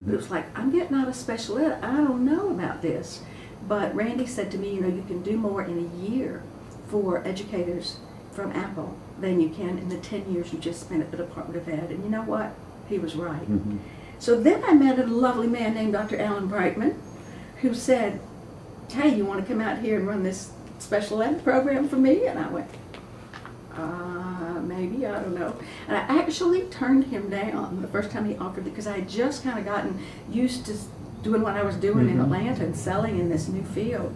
It was like, I'm getting out of special ed, I don't know about this. But Randy said to me, you know, you can do more in a year for educators from Apple than you can in the 10 years you just spent at the Department of Ed. And you know what? He was right. So then I met a lovely man named Dr. Alan Brightman, who said, hey, you want to come out here and run this special ed program for me? And I went, maybe, I don't know. And I actually turned him down the first time he offered it because I had just kind of gotten used to doing what I was doing in Atlanta and selling in this new field.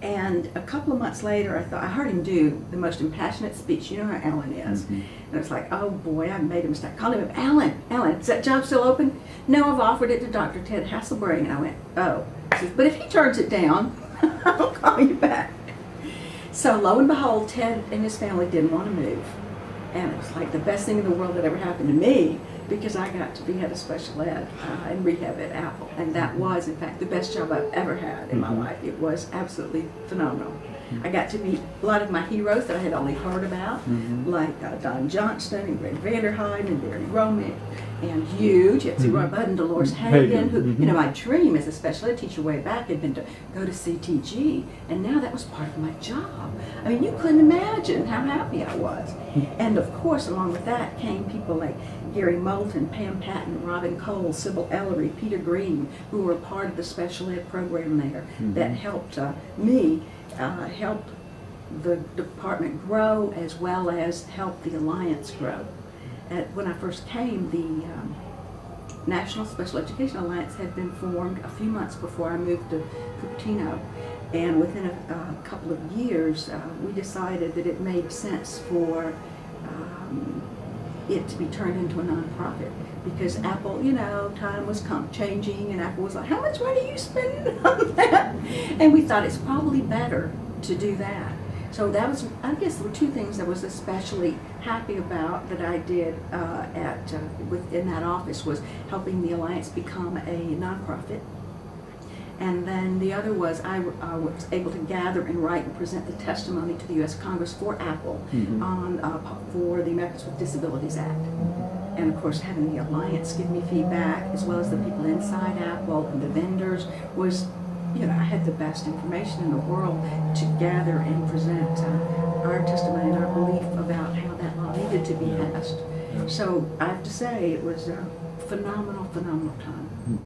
And a couple of months later, I heard him do the most impassionate speech. You know how Alan is. And it's like, oh boy, I made a mistake. I called him up, Alan, is that job still open? No, I've offered it to Dr. Ted Hasselberg. And I went, oh. He says, but if he turns it down, I'll call you back. So lo and behold, Ted and his family didn't want to move. And it was like the best thing in the world that ever happened to me because I got to be head of special ed and rehab at Apple. And that was, in fact, the best job I've ever had in my life. It was absolutely phenomenal. I got to meet a lot of my heroes that I had only heard about, like Don Johnston and Greg Vanderheiden and Barry Romick and you, Jesse Roy Budd and Dolores Hagan, who, you know, my dream as a special ed teacher way back had been to go to CTG, and now that was part of my job. I mean, you couldn't imagine how happy I was. And of course, along with that came people like Gary Moulton, Pam Patton, Robin Cole, Sybil Ellery, Peter Green, who were a part of the special ed program there that helped me help the department grow as well as help the Alliance grow. When I first came, the National Special Education Alliance had been formed a few months before I moved to Cupertino. And within a couple of years, we decided that it made sense for it to be turned into a nonprofit. Because Apple, you know, time was changing, and Apple was like, how much money are you spending on that? And we thought it's probably better to do that. So that was, I guess there were two things I was especially happy about that I did within that office was helping the Alliance become a nonprofit. And then the other was I was able to gather and write and present the testimony to the U.S. Congress for Apple for the Americans with Disabilities Act. And of course, having the Alliance give me feedback, as well as the people inside Apple and the vendors, was, you know, I had the best information in the world to gather and present our testimony and our belief about how that law needed to be passed. So I have to say, it was a phenomenal, phenomenal time.